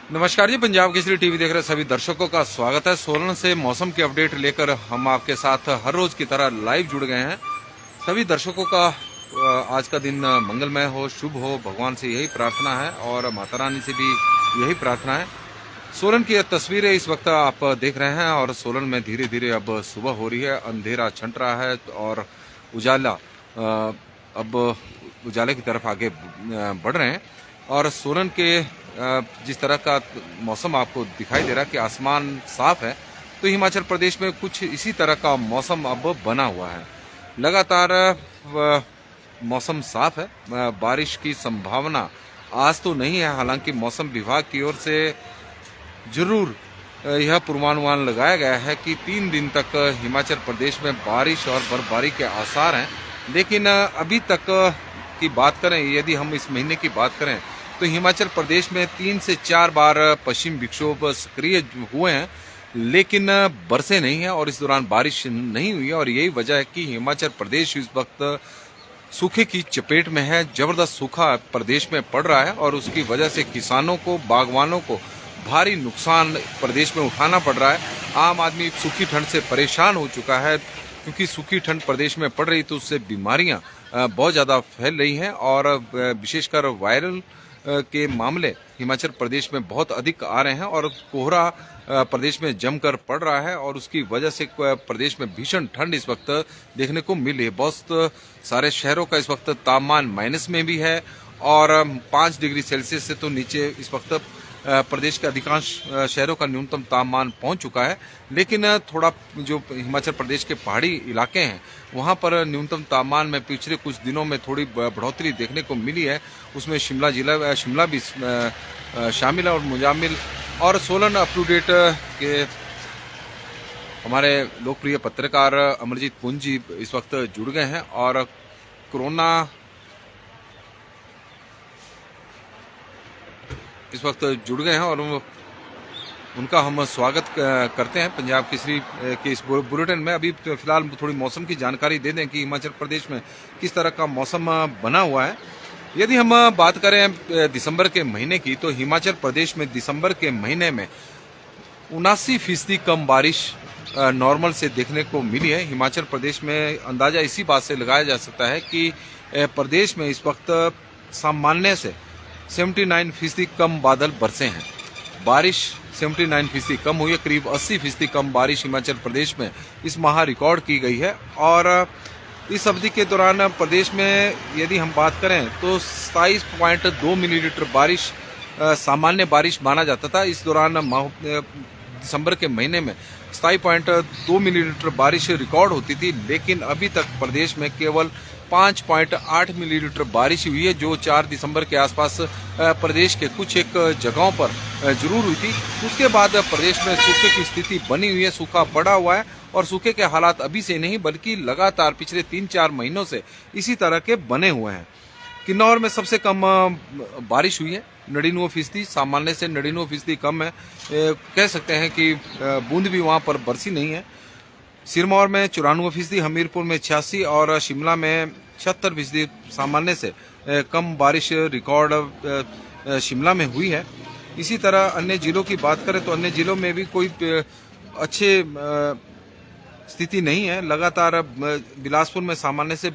नमस्कार जी, पंजाब केसरी टीवी देख रहे सभी दर्शकों का स्वागत है। सोलन से मौसम की अपडेट लेकर हम आपके साथ हर रोज की तरह लाइव जुड़ गए हैं। सभी दर्शकों का आज का दिन मंगलमय हो, शुभ हो, भगवान से यही प्रार्थना है और माता रानी से भी यही प्रार्थना है। सोलन की तस्वीरें इस वक्त आप देख रहे हैं और सोलन में धीरे धीरे अब सुबह हो रही है, अंधेरा छंट रहा है और उजाला अब उजाले की तरफ आगे बढ़ रहे हैं। और सोलन के जिस तरह का मौसम आपको दिखाई दे रहा है कि आसमान साफ है, तो हिमाचल प्रदेश में कुछ इसी तरह का मौसम अब बना हुआ है। लगातार मौसम साफ है, बारिश की संभावना आज तो नहीं है। हालांकि मौसम विभाग की ओर से जरूर यह पूर्वानुमान लगाया गया है कि 3 दिन तक हिमाचल प्रदेश में बारिश और बर्फबारी के आसार हैं। लेकिन अभी तक की बात करें, यदि हम इस महीने की बात करें, तो हिमाचल प्रदेश में 3 से 4 बार पश्चिम विक्षोभ सक्रिय हुए हैं, लेकिन बरसे नहीं है और इस दौरान बारिश नहीं हुई है। और यही वजह है कि हिमाचल प्रदेश इस वक्त सूखे की चपेट में है। जबरदस्त सूखा प्रदेश में पड़ रहा है और उसकी वजह से किसानों को, बागवानों को भारी नुकसान प्रदेश में उठाना पड़ रहा है। आम आदमी सूखी ठंड से परेशान हो चुका है, क्योंकि सूखी ठंड प्रदेश में पड़ रही तो उससे बीमारियां बहुत ज़्यादा फैल रही हैं और विशेषकर वायरल के मामले हिमाचल प्रदेश में बहुत अधिक आ रहे हैं और कोहरा प्रदेश में जमकर पड़ रहा है और उसकी वजह से प्रदेश में भीषण ठंड इस वक्त देखने को मिल रही है। बहुत सारे शहरों का इस वक्त तापमान माइनस में भी है और 5 डिग्री सेल्सियस से तो नीचे इस वक्त प्रदेश के अधिकांश शहरों का न्यूनतम तापमान पहुंच चुका है। लेकिन थोड़ा जो हिमाचल प्रदेश के पहाड़ी इलाके हैं, वहां पर न्यूनतम तापमान में पिछले कुछ दिनों में थोड़ी बढ़ोतरी देखने को मिली है। उसमें शिमला भी शामिल है और मुजामिल और सोलन अप टू डेट के हमारे लोकप्रिय पत्रकार अमरजीत पुंजी इस वक्त जुड़ गए हैं और कोरोना इस वक्त जुड़ गए हैं और उनका हम स्वागत करते हैं पंजाब केसरी के इस बुलेटिन में। अभी फिलहाल थोड़ी मौसम की जानकारी दे दें कि हिमाचल प्रदेश में किस तरह का मौसम बना हुआ है। यदि हम बात करें दिसंबर के महीने की, तो हिमाचल प्रदेश में दिसंबर के महीने में 79% कम बारिश नॉर्मल से देखने को मिली है। हिमाचल प्रदेश में अंदाजा इसी बात से लगाया जा सकता है कि प्रदेश में इस वक्त सामान्य से 79% कम बादल बरसे हैं। बारिश 79% कम हुई है, करीब 80% कम बारिश हिमाचल प्रदेश में इस माह रिकॉर्ड की गई है। और इस अवधि के दौरान प्रदेश में यदि हम बात करें तो 27.2 मिलीलीटर बारिश सामान्य बारिश माना जाता था। इस दौरान दिसंबर के महीने में 27.2 मिलीलीटर बारिश रिकॉर्ड होती थी, लेकिन अभी तक प्रदेश में केवल 5.8 मिलीलीटर बारिश हुई है, जो 4 दिसंबर के आसपास प्रदेश के कुछ एक जगहों पर जरूर हुई थी। उसके बाद प्रदेश में सूखे की स्थिति बनी हुई है, सूखा पड़ा हुआ है और सूखे के हालात अभी से नहीं बल्कि लगातार पिछले 3-4 महीनों से इसी तरह के बने हुए हैं। किन्नौर में सबसे कम बारिश हुई है, 99%, सामान्य से 99% कम है। कह सकते हैं कि बूंद भी वहां पर बरसी नहीं है। सिरमौर में 94%, हमीरपुर में 86 और शिमला में 76% सामान्य से कम बारिश रिकॉर्ड शिमला में हुई है। इसी तरह अन्य जिलों की बात करें तो अन्य जिलों में भी कोई अच्छे स्थिति नहीं है। लगातार बिलासपुर में सामान्य से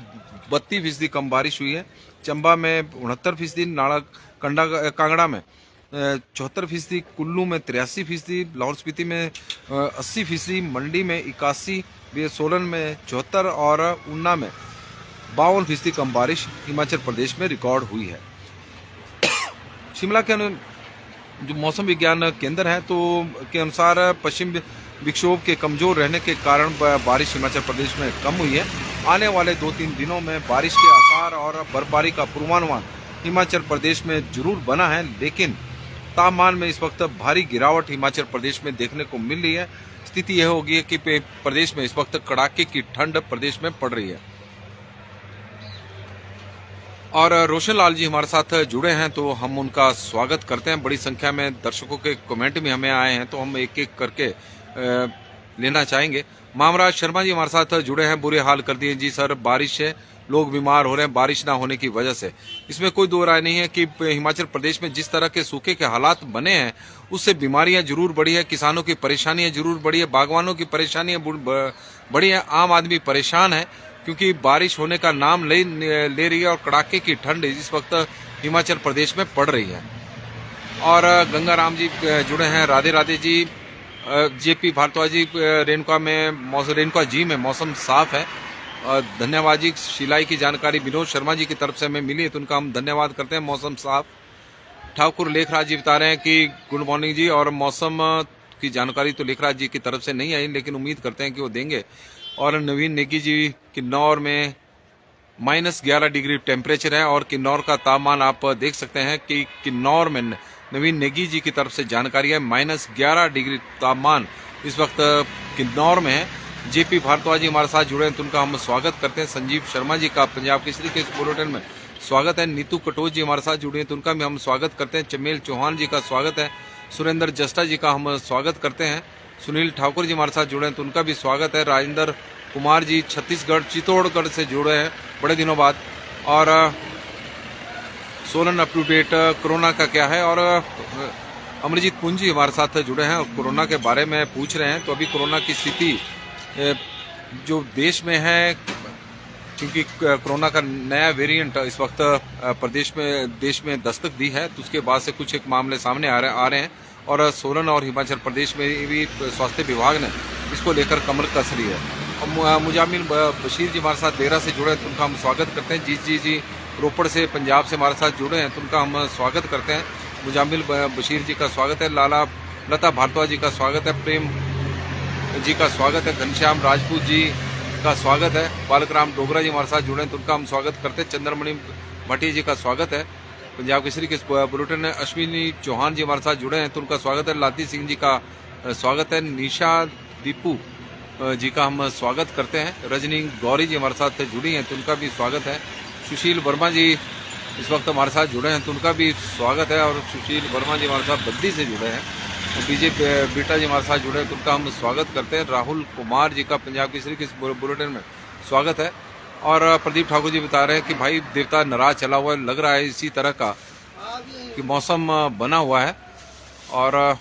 32% कम बारिश हुई है, चंबा में 69%, कांगड़ा में 74%, कुल्लू में 83%, लाहौल स्पीति में 80%, मंडी में 81%, सोलन में 74% और ऊना में 52% कम बारिश हिमाचल प्रदेश में रिकॉर्ड हुई है। शिमला के जो मौसम विज्ञान केंद्र है तो के अनुसार पश्चिम विक्षोभ के कमजोर रहने के कारण बारिश हिमाचल प्रदेश में कम हुई है। आने वाले 2-3 दिनों में बारिश के आसार और बर्फबारी का पूर्वानुमान हिमाचल प्रदेश में जरूर बना है, लेकिन तापमान में इस वक्त भारी गिरावट हिमाचल प्रदेश में देखने को मिल रही है। स्थिति यह होगी कि प्रदेश में इस वक्त कड़ाके की ठंड प्रदेश में पड़ रही है। और रोशन लाल जी हमारे साथ जुड़े हैं तो हम उनका स्वागत करते हैं। बड़ी संख्या में दर्शकों के कमेंट भी हमें आए हैं तो हम एक एक करके लेना चाहेंगे। मामराज शर्मा जी हमारे साथ जुड़े हैं, बुरे हाल कर दिए जी सर, बारिश है लोग बीमार हो रहे हैं बारिश ना होने की वजह से। इसमें कोई दो राय नहीं है कि हिमाचल प्रदेश में जिस तरह के सूखे के हालात बने हैं उससे बीमारियां जरूर बढ़ी है, किसानों की परेशानियां जरूर बढ़ी है, बागवानों की परेशानियां बढ़ी है, आम आदमी परेशान है क्योंकि बारिश होने का नाम ले रही है और कड़ाके की ठंड इस वक्त हिमाचल प्रदेश में पड़ रही है। और गंगाराम जी जुड़े हैं, राधे राधे जी। जेपी भारद्वाज जी, रेणुका जी में मौसम साफ है। धन्यवाद जी, शिलाई की जानकारी विनोद शर्मा जी की तरफ से हमें मिली है तो उनका हम धन्यवाद करते हैं। मौसम साफ। ठाकुर लेखराज जी बता रहे हैं कि गुड मॉर्निंग जी, और मौसम की जानकारी तो लेखराज जी की तरफ से नहीं आई लेकिन उम्मीद करते हैं कि वो देंगे। और नवीन नेगी जी, किन्नौर में -11 डिग्री टेम्परेचर है और किन्नौर का तापमान आप देख सकते हैं कि किन्नौर में नवीन नेगी जी की तरफ से जानकारी है -11 डिग्री तापमान इस वक्त किन्नौर में है। जेपी भारद्वाज जी हमारे साथ जुड़े हैं तो उनका हम स्वागत करते हैं। संजीव शर्मा जी का पंजाब केसरी के इस बुलेटिन में स्वागत है। नीतू कटोच जी हमारे साथ जुड़े हैं तो उनका भी हम स्वागत करते हैं। चमेल चौहान जी का स्वागत है। सुरेंद्र जस्टा जी का हम स्वागत करते हैं। सुनील ठाकुर जी हमारे साथ जुड़े हैं तो उनका भी स्वागत है। राजेंद्र कुमार जी छत्तीसगढ़ चित्तौड़गढ़ से जुड़े हैं बड़े दिनों बाद। और Solan up to date corona का क्या है, और अमरजीत पुंजी हमारे साथ जुड़े हैं और कोरोना के बारे में पूछ रहे हैं। तो अभी कोरोना की स्थिति जो देश में है, क्योंकि कोरोना का नया वेरिएंट इस वक्त देश में दस्तक दी है तो उसके बाद से कुछ एक मामले सामने आ रहे हैं और सोलन और हिमाचल प्रदेश में भी स्वास्थ्य विभाग ने इसको लेकर कमर कस रही है। और मुजामिल बशीर जी हमारे साथ देरा से जुड़े हैं तो उनका हम स्वागत करते हैं। जी रोपड़ से पंजाब से हमारे साथ जुड़े हैं तो उनका हम स्वागत करते हैं। मुजामिल बशीर जी का स्वागत है। लता भारद्वाज जी का स्वागत है। प्रेम जी का स्वागत है। घनश्याम राजपूत जी का स्वागत है। बालकराम डोगरा जी हमारे साथ जुड़े हैं तो उनका हम स्वागत करते हैं। चंद्रमणि भाटिया जी का स्वागत है। पंजाब केसरी के बुलेटिन में अश्विनी चौहान जी हमारे साथ जुड़े हैं तो उनका स्वागत है। लाती सिंह जी का स्वागत है। निशा दीपू जी का हम स्वागत करते हैं। रजनी गौरी जी हमारे साथ जुड़ी हैं तो उनका भी स्वागत है। सुशील वर्मा जी इस वक्त हमारे साथ जुड़े हैं तो उनका भी स्वागत है। और सुशील वर्मा जी हमारे साथ बद्दी से जुड़े हैं। बीजेपी बेटा जी हमारे साथ जुड़े हैं तो उनका हम स्वागत करते हैं। राहुल कुमार जी का पंजाब केसरी के बुलेटिन में स्वागत है। और प्रदीप ठाकुर जी बता रहे हैं कि भाई देवता नाराज चला हुआ है, लग रहा है इसी तरह का कि मौसम बना हुआ है। और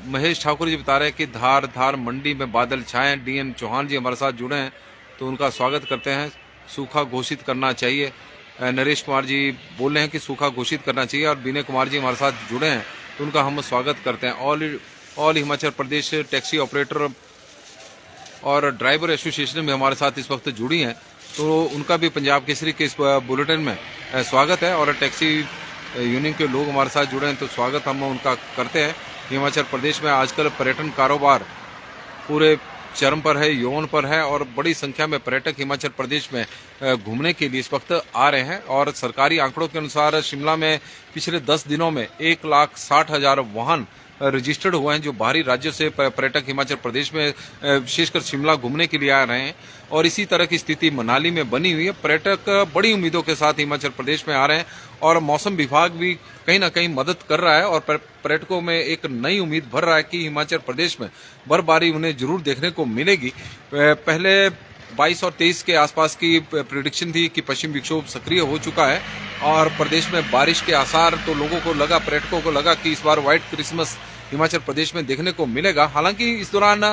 महेश ठाकुर जी बता रहे हैं कि धार मंडी में बादल छाए। डीएन चौहान जी हमारे साथ जुड़े हैं तो उनका स्वागत करते हैं। सूखा घोषित करना चाहिए, नरेश कुमार जी बोल रहे हैं कि सूखा घोषित करना चाहिए। और विनय कुमार जी हमारे साथ जुड़े हैं तो उनका हम स्वागत करते हैं। All Himachal Pradesh taxi operator और ड्राइवर एसोसिएशन भी हमारे साथ इस वक्त जुड़ी हैं तो उनका भी पंजाब केसरी के इस बुलेटिन में स्वागत है। और टैक्सी यूनियन के लोग हमारे साथ जुड़े हैं तो स्वागत हम उनका करते हैं। हिमाचल प्रदेश में आजकल पर्यटन कारोबार पूरे चरम पर है, यौवन पर है और बड़ी संख्या में पर्यटक हिमाचल प्रदेश में घूमने के लिए इस वक्त आ रहे हैं। और सरकारी आंकड़ों के अनुसार शिमला में पिछले 10 दिनों में 1,60,000 वाहन रजिस्टर्ड हुए हैं जो बाहरी राज्यों से पर्यटक हिमाचल प्रदेश में विशेषकर शिमला घूमने के लिए आ रहे हैं। और इसी तरह की स्थिति मनाली में बनी हुई है। पर्यटक बड़ी उम्मीदों के साथ हिमाचल प्रदेश में आ रहे हैं और मौसम विभाग भी कहीं ना कहीं मदद कर रहा है और पर्यटकों में एक नई उम्मीद भर रहा है कि हिमाचल प्रदेश में बर्फबारी उन्हें जरूर देखने को मिलेगी। पहले 22 और 23 के आसपास की प्रेडिक्शन थी कि पश्चिम विक्षोभ सक्रिय हो चुका है और प्रदेश में बारिश के आसार, तो लोगों को लगा, पर्यटकों को लगा कि इस बार व्हाइट क्रिसमस हिमाचल प्रदेश में देखने को मिलेगा। हालांकि इस दौरान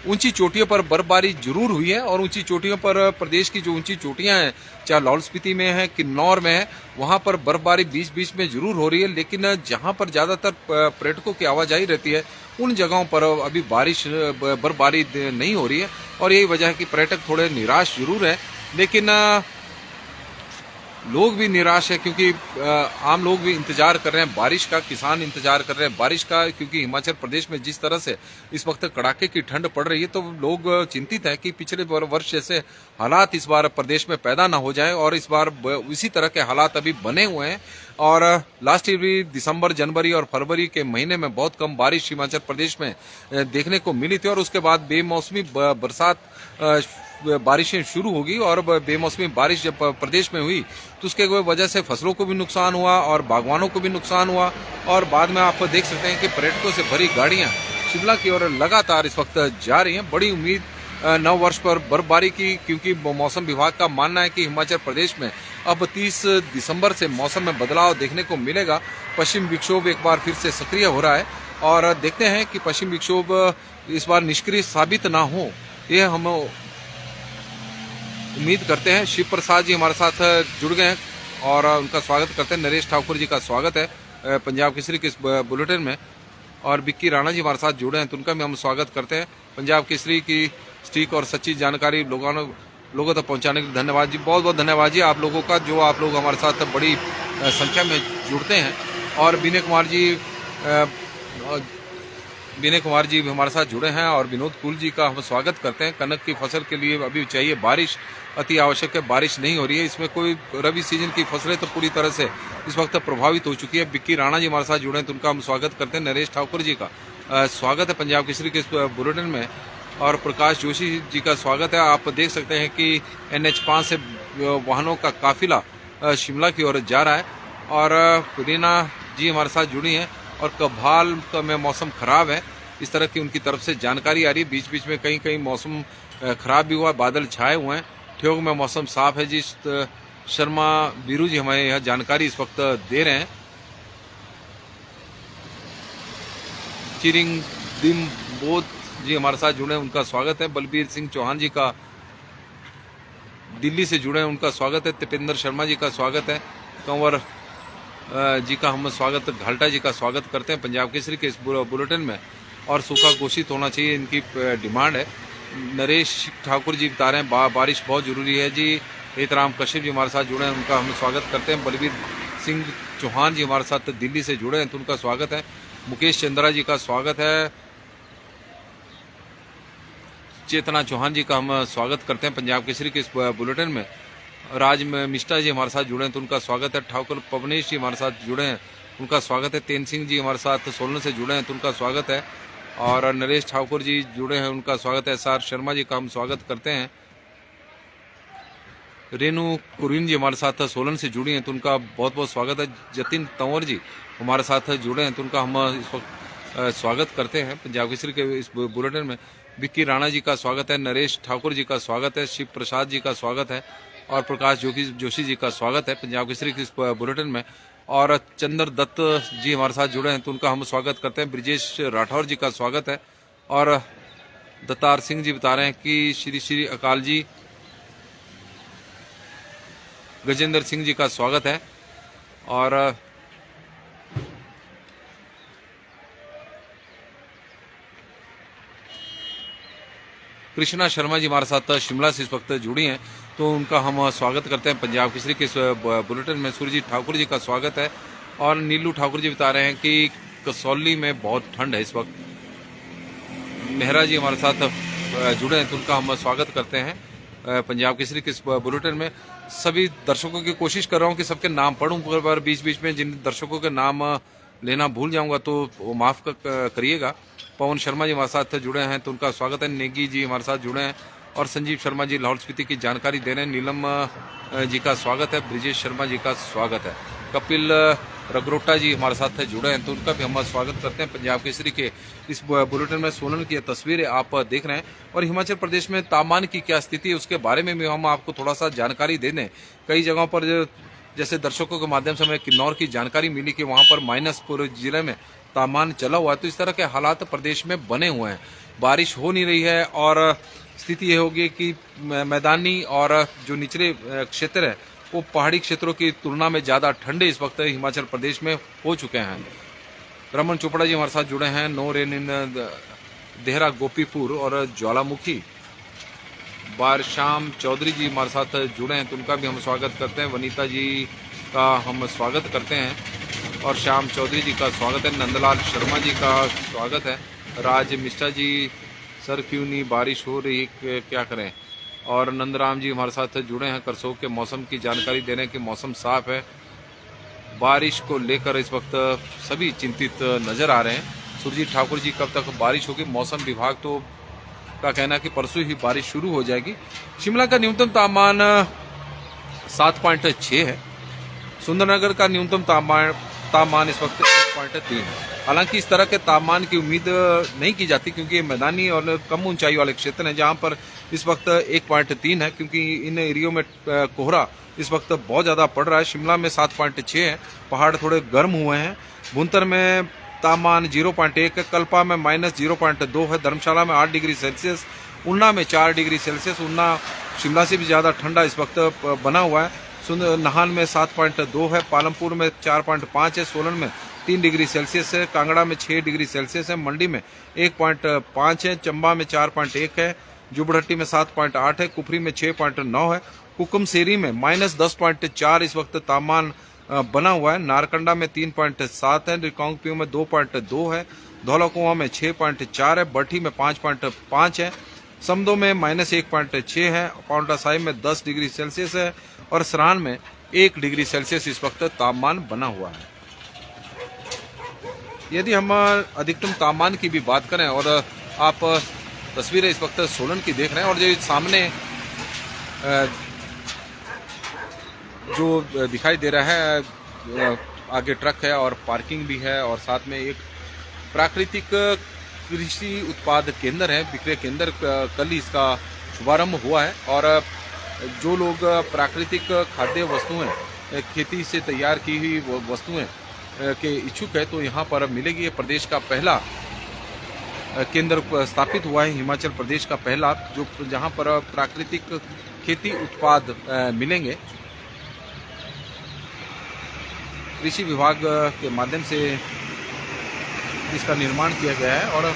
ऊंची चोटियों पर बर्फबारी जरूर हुई है और ऊंची चोटियों पर प्रदेश की जो ऊंची चोटियां हैं, चाहे लाहौल स्पीति में है, किन्नौर में है, वहां पर बर्फबारी बीच बीच में जरूर हो रही है। लेकिन जहां पर ज्यादातर पर्यटकों की आवाजाही रहती है उन जगहों पर अभी बर्फबारी नहीं हो रही है और यही वजह है कि पर्यटक थोड़े निराश जरूर है। लेकिन लोग भी निराश है क्योंकि आम लोग भी इंतजार कर रहे हैं बारिश का, किसान इंतजार कर रहे हैं बारिश का, क्योंकि हिमाचल प्रदेश में जिस तरह से इस वक्त कड़ाके की ठंड पड़ रही है तो लोग चिंतित हैं कि पिछले वर्ष जैसे हालात इस बार प्रदेश में पैदा ना हो जाए। और इस बार इसी तरह के हालात अभी बने हुए हैं और लास्ट ईयर भी दिसंबर, जनवरी और फरवरी के महीने में बहुत कम बारिश हिमाचल प्रदेश में देखने को मिली थी और उसके बाद बेमौसमी बरसात बारिशें शुरू होगी और बेमौसमी बारिश जब प्रदेश में हुई तो उसके वजह से फसलों को भी नुकसान हुआ और बागवानों को भी नुकसान हुआ। और बाद में आप देख सकते हैं कि पर्यटकों से भरी गाड़ियां शिमला की ओर लगातार इस वक्त जा रही हैं। बड़ी उम्मीद नव वर्ष पर बर्फबारी की, क्योंकि मौसम विभाग का मानना है कि हिमाचल प्रदेश में अब 30 दिसंबर से मौसम में बदलाव देखने को मिलेगा। पश्चिम विक्षोभ एक बार फिर से सक्रिय हो रहा है और देखते हैं कि पश्चिम विक्षोभ इस बार निष्क्रिय साबित ना हो, ये हम उम्मीद करते हैं। शिव प्रसाद जी हमारे साथ जुड़ गए हैं और उनका स्वागत करते हैं। नरेश ठाकुर जी का स्वागत है पंजाब केसरी के इस बुलेटिन में, और विक्की राणा जी हमारे साथ जुड़े हैं तो उनका भी हम स्वागत करते हैं। पंजाब केसरी की सटीक और सच्ची जानकारी लोगों तक पहुंचाने के लिए धन्यवाद जी, बहुत बहुत धन्यवाद जी आप लोगों का, जो आप लोग हमारे साथ बड़ी संख्या में जुड़ते हैं। और विनय कुमार जी भी हमारे साथ जुड़े हैं और विनोद कुल जी का हम स्वागत करते हैं। कनक की फसल के लिए अभी चाहिए बारिश, अति आवश्यक है, बारिश नहीं हो रही है। इसमें कोई रबी सीजन की फसलें तो पूरी तरह से इस वक्त प्रभावित हो चुकी है। विक्की राणा जी हमारे साथ जुड़े हैं तो उनका हम स्वागत करते हैं। नरेश ठाकुर जी का स्वागत है पंजाब केसरी के इस बुलेटिन में, और प्रकाश जोशी जी का स्वागत है। आप देख सकते हैं कि NH5 से वाहनों का काफिला शिमला की ओर जा रहा है। और रीना जी हमारे साथ जुड़ी हैं और कभाल में मौसम खराब है, इस तरह की उनकी तरफ से जानकारी आ रही है। बीच बीच में कहीं कहीं मौसम खराब भी हुआ, बादल छाए हुए हैं। ठियोग में मौसम साफ है जी। शर्मा बीरू जी हमें यह जानकारी इस वक्त दे रहे हैं। चिरिंग दिम बोध जी हमारे साथ जुड़े हैं, उनका स्वागत है। बलबीर सिंह चौहान जी का दिल्ली से जुड़े हैं, उनका स्वागत है। तिपेंद्र शर्मा जी का स्वागत है। कंवर जी का हम स्वागत, घाल्टा जी का स्वागत करते हैं पंजाब केसरी के इस बुलेटिन में। और सूखा घोषित होना चाहिए, इनकी डिमांड है। नरेश ठाकुर जी बता रहे हैं बारिश बहुत जरूरी है जी। हेतराम कश्यप जी हमारे साथ जुड़े हैं, उनका हम स्वागत करते हैं। बलबीर सिंह चौहान जी हमारे साथ दिल्ली से जुड़े हैं तो उनका स्वागत है। मुकेश चंद्रा जी का स्वागत है। चेतना चौहान जी का हम स्वागत करते हैं पंजाब केसरी के इस बुलेटिन में। राज मिश्रा जी हमारे साथ जुड़े हैं तो उनका स्वागत है। ठाकुर पवनेश जी हमारे साथ जुड़े हैं, उनका स्वागत है। तेन सिंह जी हमारे साथ सोलन से जुड़े हैं तो उनका स्वागत है। और नरेश ठाकुर जी जुड़े हैं, उनका स्वागत है। SR शर्मा जी का हम स्वागत करते हैं। रेनू कुरीन जी हमारे साथ सोलन से जुड़ी हैं तो उनका बहुत बहुत स्वागत है। जतिन तंवर जी हमारे साथ जुड़े हैं तो उनका हम इस वक्त स्वागत करते हैं पंजाब केसरी के इस बुलेटिन में। विक्की राणा जी का स्वागत है। नरेश ठाकुर जी का स्वागत है। शिव प्रसाद जी का स्वागत है और प्रकाश जोशी जी का स्वागत है पंजाब केसरी के इस बुलेटिन में। और चंद्र दत्त जी हमारे साथ जुड़े हैं तो उनका हम स्वागत करते हैं। ब्रिजेश राठौर जी का स्वागत है। और दत्तार सिंह जी बता रहे हैं कि श्री श्री अकाल जी। गजेंद्र सिंह जी का स्वागत है। और कृष्णा शर्मा जी हमारे साथ शिमला से इस वक्त जुड़ी हैं तो उनका हम स्वागत करते हैं पंजाब केसरी के इस बुलेटिन में। सुरजीत ठाकुर जी का स्वागत है। और नीलू ठाकुर जी बता रहे हैं कि कसौली में बहुत ठंड है इस वक्त। मेहरा जी हमारे साथ जुड़े हैं तो उनका हम स्वागत करते हैं पंजाब केसरी के इस बुलेटिन में। सभी दर्शकों की कोशिश कर रहा हूं कि सबके नाम पढ़ूं, पर बीच बीच में जिन दर्शकों के नाम लेना भूल जाऊंगा तो वो माफ करिएगा। पवन शर्मा जी हमारे साथ जुड़े हैं तो उनका स्वागत है। नेगी जी हमारे साथ जुड़े हैं और संजीव शर्मा जी लाहौल स्पीति की जानकारी दे रहे हैं। नीलम जी का स्वागत है। ब्रिजेश शर्मा जी का स्वागत है। कपिल रगरोटा जी हमारे साथ जुड़े हैं तो उनका भी हम स्वागत करते हैं पंजाब केसरी के इस बुलेटिन में। सोलन की तस्वीरें आप देख रहे हैं और हिमाचल प्रदेश में तापमान की क्या स्थिति है उसके बारे में भी हम आपको थोड़ा सा जानकारी दे दें। कई जगहों पर जैसे दर्शकों के माध्यम से हमें किन्नौर की जानकारी मिली कि वहां पर माइनस पूरे जिले में तापमान चला हुआ है। तो इस तरह के हालात प्रदेश में बने हुए हैं, बारिश हो नहीं रही है और स्थिति ये होगी कि मैदानी और जो निचले क्षेत्र है वो पहाड़ी क्षेत्रों की तुलना में ज्यादा ठंडे इस वक्त हिमाचल प्रदेश में हो चुके हैं। रमन चोपड़ा जी हमारे साथ जुड़े हैं। नो रेन इन देहरा, गोपीपुर और ज्वालामुखी। बार श्याम चौधरी जी हमारे साथ जुड़े हैं तो उनका भी हम स्वागत करते हैं। वनीता जी का हम स्वागत करते हैं और श्याम चौधरी जी का स्वागत है। नंदलाल शर्मा जी का स्वागत है। राज मिश्रा जी, सर क्यों नहीं बारिश हो रही, क्या करें। और नंदराम जी हमारे साथ जुड़े हैं। करसोग के मौसम की जानकारी दे रहे हैं कि मौसम साफ है। बारिश को लेकर इस वक्त सभी चिंतित नजर आ रहे हैं। सुरजीत ठाकुर जी कब तक बारिश होगी, मौसम विभाग तो का कहना है कि परसों ही बारिश शुरू हो जाएगी। शिमला का न्यूनतम तापमान 7.6 है। सुंदरनगर का न्यूनतम तापमान तापमान इस वक्त 1.3 है। हालांकि इस तरह के तापमान की उम्मीद नहीं की जाती क्योंकि ये मैदानी और कम ऊंचाई वाले क्षेत्र हैं जहां पर इस वक्त 1.3 है, क्योंकि इन एरियो में कोहरा इस वक्त बहुत ज़्यादा पड़ रहा है। शिमला में 7.6 है, पहाड़ थोड़े गर्म हुए हैं। भुंतर में तापमान 0.1 है, कल्पा में -0.2 है, धर्मशाला में 8 डिग्री सेल्सियस, ऊना में 4 डिग्री सेल्सियस। ऊना शिमला से भी ज़्यादा ठंडा इस वक्त बना हुआ है। नाहन में 7.2 है, पालमपुर में 4.5 है, सोलन में 3 डिग्री सेल्सियस है, कांगड़ा में 6 डिग्री सेल्सियस है, मंडी में 1.5 है, चंबा में 4.1 है, जुबड़हट्टी में 7.8 है, कुफरी में 6.9 है, कुकुमसेरी में -10.4 इस वक्त तापमान बना हुआ है। नारकंडा में 3.7 है, रिकांगपिओ में 2.2 है, धौलाकुआं में 6.4 है, बठी में 5.5 है, समदो में -1.6 है, पाउंटा साहिब में 10 डिग्री सेल्सियस है और सरान में 1 डिग्री सेल्सियस इस वक्त तापमान बना हुआ है। यदि हम अधिकतम तापमान की भी बात करें और आप तस्वीरें इस वक्त सोलन की देख रहे हैं और जो सामने जो दिखाई दे रहा है आगे ट्रक है और पार्किंग भी है और साथ में एक प्राकृतिक कृषि उत्पाद केंद्र है, विक्रय केंद्र। कल ही इसका शुभारंभ हुआ है और जो लोग प्राकृतिक खाद्य वस्तुएं खेती से तैयार की हुई वस्तुएं के इच्छुक है तो यहाँ पर मिलेगी। ये प्रदेश का पहला केंद्र स्थापित हुआ है, हिमाचल प्रदेश का पहला, जो जहाँ पर प्राकृतिक खेती उत्पाद मिलेंगे। कृषि विभाग के माध्यम से इसका निर्माण किया गया है और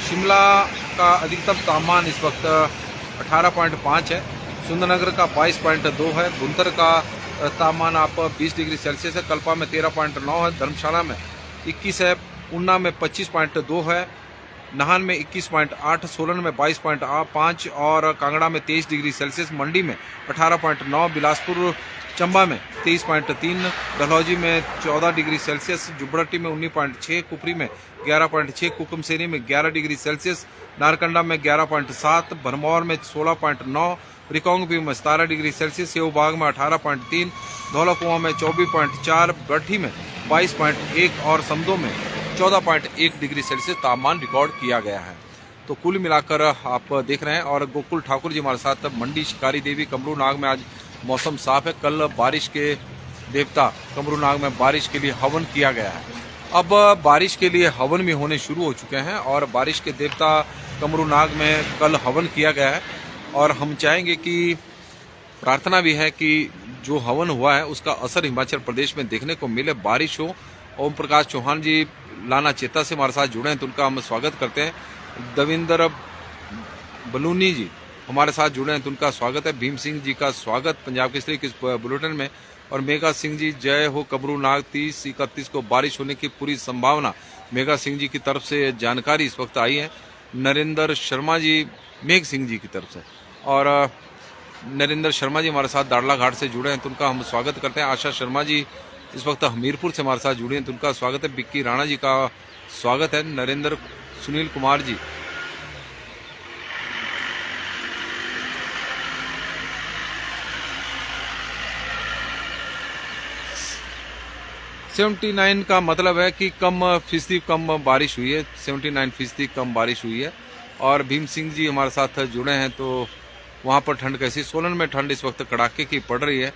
शिमला का अधिकतम तापमान इस वक्त 18.5 है, सुंदरनगर का 22.2 है, भुंतर का तापमान आप 20 डिग्री सेल्सियस है, कल्पा में 13.9 है, धर्मशाला में 21 है, ऊना में 25.2 है, नाहन में 21.8, सोलन में 22.5 और कांगड़ा में 23 डिग्री सेल्सियस, मंडी में 18.9, बिलासपुर चंबा में 23.3, डलहौजी में 14 डिग्री सेल्सियस, जुबड़हट्टी में 19.6, कुफरी में 11.6, कुकुमसेरी में 11 डिग्री सेल्सियस, नारकंडा में 11.7, भरमौर में 16.9, रिकांगपिओ में 17 डिग्री सेल्सियस, सेवबाग में 18.3, धौलाकुआं में 24.4, बठी में 22.1 और समदो में 14.1 डिग्री सेल्सियस तापमान रिकॉर्ड किया गया है। तो कुल मिलाकर आप देख रहे हैं और गोकुल ठाकुर जी हमारे साथ मंडी शिकारी देवी कमरू नाग में आज मौसम साफ है। कल बारिश के देवता कमरू नाग में बारिश के लिए हवन किया गया है। अब बारिश के लिए हवन भी होने शुरू हो चुके हैं और बारिश के देवता कमरू नाग में कल हवन किया गया है और हम चाहेंगे कि प्रार्थना भी है कि जो हवन हुआ है उसका असर हिमाचल प्रदेश में देखने को मिले, बारिश हो। ओम प्रकाश चौहान जी लाना चेता से हमारे साथ जुड़े हैं तो उनका हम स्वागत करते हैं। दविंदर बलूनी जी हमारे साथ जुड़े हैं तो उनका स्वागत है। भीम सिंह जी का स्वागत पंजाब केसरी के बुलेटिन में। और मेघा सिंह जी, जय हो कमरू नाग, 30-31 को बारिश होने की पूरी संभावना, मेघा सिंह जी की तरफ से जानकारी इस वक्त आई है। नरेंद्र शर्मा जी मेघ सिंह जी की तरफ से और नरेंद्र शर्मा जी हमारे साथ दाड़ला घाट से जुड़े हैं तो उनका हम स्वागत करते हैं। आशा शर्मा जी इस वक्त हमीरपुर से हमारे साथ जुड़े हैं तो उनका स्वागत है। बिक्की राणा जी का स्वागत है। नरेंद्र सुनील कुमार जी, $79 का मतलब है कि फीसदी कम बारिश हुई है, 79% कम बारिश हुई है। और भीम सिंह जी हमारे साथ जुड़े हैं तो वहाँ पर ठंड कैसी? सोलन में ठंड इस वक्त कड़ाके की पड़ रही है।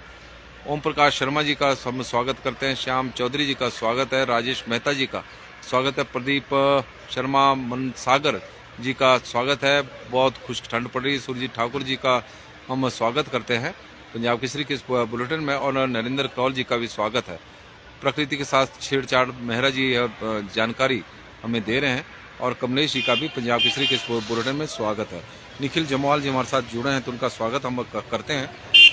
ओम प्रकाश शर्मा जी का हम स्वागत करते हैं। श्याम चौधरी जी का स्वागत है। राजेश मेहता जी का स्वागत है। प्रदीप शर्मा मनसागर जी का स्वागत है। बहुत खुश ठंड पड़ रही है। सुरजीत ठाकुर जी का हम स्वागत करते हैं पंजाब केसरी के बुलेटिन में। और नरेंद्र कौल जी का भी स्वागत है। प्रकृति के साथ छेड़छाड़ मेहरा जी जानकारी हमें दे रहे हैं। और कमलेश जी का भी पंजाब केसरी के बुलेटिन में स्वागत है। निखिल जमवाल जी हमारे साथ जुड़े हैं तो उनका स्वागत हम करते हैं।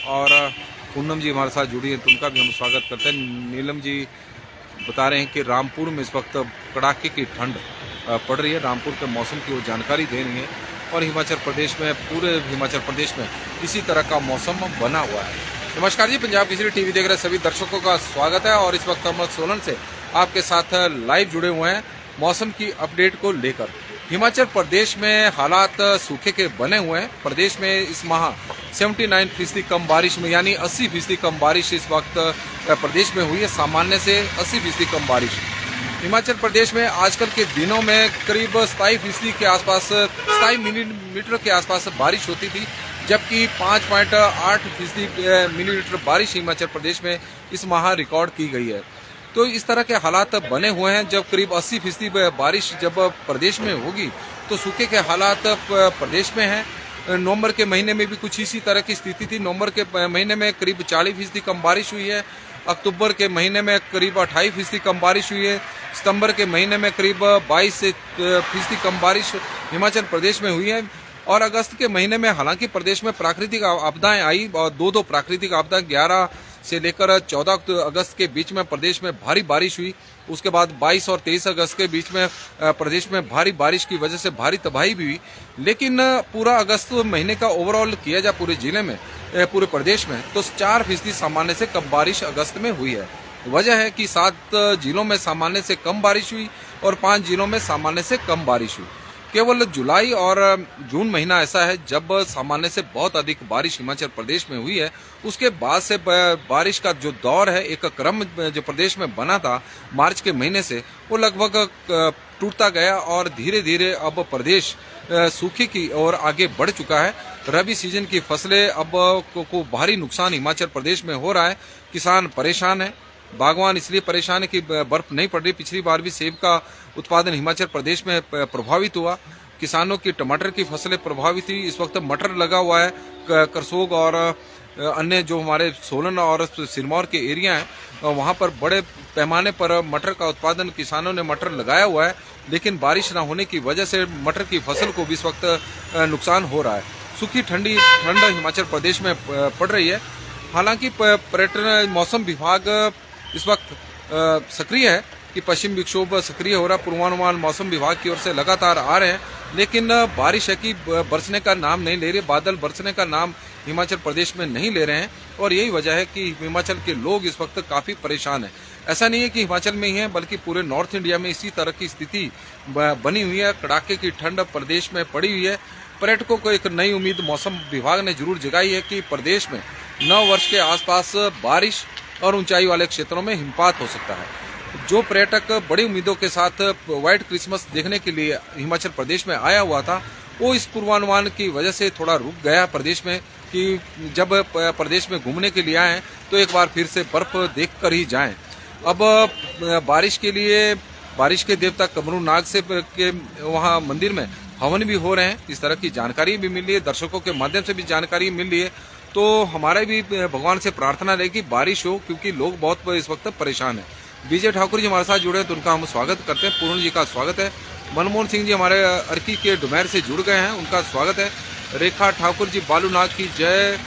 और पूनम जी हमारे साथ जुड़ी हैं तो उनका भी हम स्वागत करते हैं। नीलम जी बता रहे हैं कि रामपुर में इस वक्त कड़ाके की ठंड पड़ रही है। रामपुर के मौसम की वो जानकारी दे रही है। और हिमाचल प्रदेश में, पूरे हिमाचल प्रदेश में इसी तरह का मौसम बना हुआ है। नमस्कार जी, पंजाब केसरी टीवी देख रहे सभी दर्शकों का स्वागत है। और इस वक्त हम सोलन से आपके साथ लाइव जुड़े हुए हैं मौसम की अपडेट को लेकर। हिमाचल प्रदेश में हालात सूखे के बने हुए हैं। प्रदेश में इस माह 79% कम बारिश में यानी 80% कम बारिश इस वक्त प्रदेश में हुई है, सामान्य से 80% कम बारिश। हिमाचल प्रदेश में आजकल के दिनों में करीब 27% के आसपास 27 मिलीमीटर के आसपास बारिश होती थी, जबकि 5.8% मिलीमीटर बारिश हिमाचल प्रदेश में इस माह रिकॉर्ड की गई है। तो इस तरह के हालात बने हुए हैं। जब करीब 80% बारिश जब प्रदेश में होगी तो सूखे के हालात प्रदेश में हैं। नवंबर के महीने में भी कुछ इसी तरह की स्थिति थी। नवंबर के महीने में करीब 40% कम बारिश हुई है। अक्टूबर के महीने में करीब 28% कम बारिश हुई है। सितंबर के महीने में करीब 22% कम बारिश हिमाचल प्रदेश में हुई है। और अगस्त के महीने में हालांकि प्रदेश में प्राकृतिक आपदाएं आई और दो प्राकृतिक आपदा 11 से लेकर 14 अगस्त के बीच में प्रदेश में भारी बारिश हुई। उसके बाद 22 और 23 अगस्त के बीच में प्रदेश में भारी बारिश की वजह से भारी तबाही भी हुई। लेकिन पूरा अगस्त महीने का ओवरऑल किया जाए पूरे जिले में, पूरे प्रदेश में, तो 4% सामान्य से कम बारिश अगस्त में हुई है। वजह है कि 7 जिलों में सामान्य से कम बारिश हुई और 5 जिलों में सामान्य से कम बारिश हुई। केवल जुलाई और जून महीना ऐसा है जब सामान्य से बहुत अधिक बारिश हिमाचल प्रदेश में हुई है। उसके बाद से बारिश का जो दौर है, एक क्रम जो प्रदेश में बना था मार्च के महीने से, वो लगभग टूटता गया और धीरे धीरे अब प्रदेश सूखे की ओर आगे बढ़ चुका है। रबी सीजन की फसलें अब को भारी नुकसान हिमाचल प्रदेश में हो रहा है। किसान परेशान है, बागवान इसलिए परेशान है कि बर्फ नहीं पड़ रही। पिछली बार भी सेब का उत्पादन हिमाचल प्रदेश में प्रभावित हुआ। किसानों की टमाटर की फसलें प्रभावित हुई। इस वक्त मटर लगा हुआ है। करसोग और अन्य जो हमारे सोलन और सिरमौर के एरिया हैं, वहां पर बड़े पैमाने पर मटर का उत्पादन किसानों ने मटर लगाया हुआ है, लेकिन बारिश न होने की वजह से मटर की फसल को भी इस वक्त नुकसान हो रहा है। सूखी ठंड हिमाचल प्रदेश में पड़ रही है। हालांकि पर्यटन मौसम विभाग इस वक्त सक्रिय है कि पश्चिम विक्षोभ सक्रिय हो रहा। पूर्वानुमान मौसम विभाग की ओर से लगातार आ रहे हैं, लेकिन बारिश है कि बरसने का नाम नहीं ले रही। बादल बरसने का नाम हिमाचल प्रदेश में नहीं ले रहे हैं और यही वजह है कि हिमाचल के लोग इस वक्त काफी परेशान हैं। ऐसा नहीं है कि हिमाचल में ही है, बल्कि पूरे नॉर्थ इंडिया में इसी तरह की स्थिति बनी हुई है। कड़ाके की ठंड प्रदेश में पड़ी हुई है। पर्यटकों को एक नई उम्मीद मौसम विभाग ने जरूर जगाई है कि प्रदेश में नव वर्ष के आसपास बारिश और ऊंचाई वाले क्षेत्रों में हिमपात हो सकता है। जो पर्यटक बड़ी उम्मीदों के साथ व्हाइट क्रिसमस देखने के लिए हिमाचल प्रदेश में आया हुआ था, वो इस पूर्वानुमान की वजह से थोड़ा रुक गया प्रदेश में कि जब प्रदेश में घूमने के लिए आए तो एक बार फिर से बर्फ देख कर ही जाएं। अब बारिश के लिए बारिश के देवता कमरू नाग से के वहाँ मंदिर में हवन भी हो रहे हैं। इस तरह की जानकारी भी मिल रही है, दर्शकों के माध्यम से भी जानकारी मिल रही है। तो हमारे भी भगवान से प्रार्थना रहेगी बारिश हो, क्योंकि लोग बहुत इस वक्त परेशान हैं। विजय ठाकुर जी हमारे साथ जुड़े हैं तो उनका हम स्वागत करते हैं। पूर्ण जी का स्वागत है। मनमोहन सिंह जी हमारे अर्की के डुमैर से जुड़ गए हैं, उनका स्वागत है। रेखा ठाकुर जी बालूनाग की जय।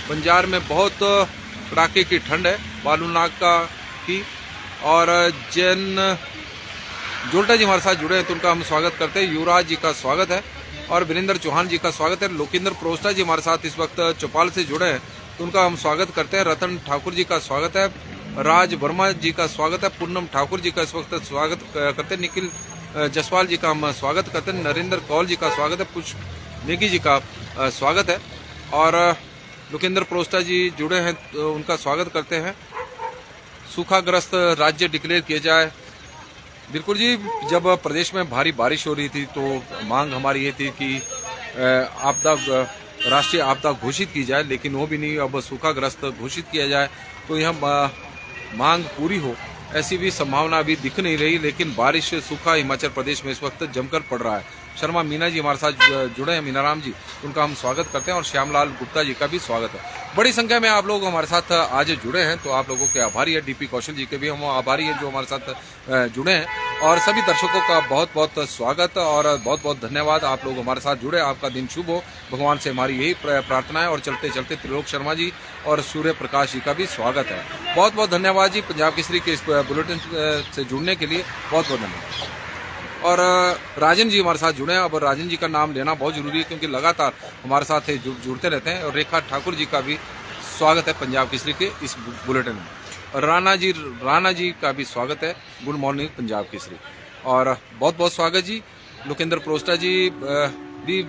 बंजार में बहुत कड़ाके की ठंड है बालूनाग का की। और जैन जोल्टा जी हमारे साथ जुड़े हैं तो उनका हम स्वागत करते हैं। युवराज जी का स्वागत है और वीरेंद्र चौहान जी का स्वागत है। लोकेंद्र प्रोस्टा जी हमारे साथ इस वक्त चौपाल से जुड़े हैं तो उनका हम स्वागत करते हैं। रतन ठाकुर जी का स्वागत है। राज वर्मा जी का स्वागत है। पूनम ठाकुर जी का इस वक्त स्वागत करते हैं। निखिल जसवाल जी का हम स्वागत करते हैं। नरेंद्र कौल जी का स्वागत है। पुष्प नेगी जी का स्वागत है और लोकेंद्र प्रोस्टा जी जुड़े हैं तो उनका स्वागत करते हैं। सूखाग्रस्त राज्य डिक्लेयर किया जाए। बिल्कुल जी, जब प्रदेश में भारी बारिश हो रही थी तो मांग हमारी ये थी कि आपदा राष्ट्रीय आपदा घोषित की जाए, लेकिन वो भी नहीं। अब सूखाग्रस्त घोषित किया जाए तो यह मांग पूरी हो ऐसी भी संभावना अभी दिख नहीं रही। लेकिन बारिश सूखा हिमाचल प्रदेश में इस वक्त जमकर पड़ रहा है। शर्मा मीना जी हमारे साथ जुड़े हैं, मीनाराम जी, उनका हम स्वागत करते हैं और श्यामलाल गुप्ता जी का भी स्वागत है। बड़ी संख्या में आप लोग हमारे साथ आज जुड़े हैं तो आप लोगों के आभारी है। डीपी कौशल जी के भी हम आभारी हैं जो हमारे साथ जुड़े हैं। और सभी दर्शकों का बहुत बहुत स्वागत और बहुत बहुत धन्यवाद। आप लोग हमारे साथ जुड़े, आपका दिन शुभ हो, भगवान से हमारी यही प्रार्थना है। और चलते चलते त्रिलोक शर्मा जी और सूर्य प्रकाश जी का भी स्वागत है। बहुत बहुत धन्यवाद जी पंजाब केसरी के इस बुलेटिन से जुड़ने के लिए बहुत बहुत धन्यवाद। और राजन जी हमारे साथ जुड़े हैं। अब राजन जी का नाम लेना बहुत जरूरी है क्योंकि लगातार हमारे साथ जुड़ते रहते हैं। और रेखा ठाकुर जी का भी स्वागत है पंजाब केसरी के इस बुलेटिन में। और राणा जी का भी स्वागत है। गुड मॉर्निंग पंजाब केसरी और बहुत बहुत स्वागत जी। लोकेंद्र प्रोस्टा जी भी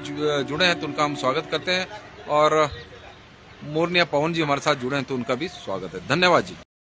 जुड़े हैं तो उनका हम स्वागत करते हैं, और मोरनिया पवन जी हमारे साथ जुड़े हैं तो उनका भी स्वागत है। धन्यवाद जी।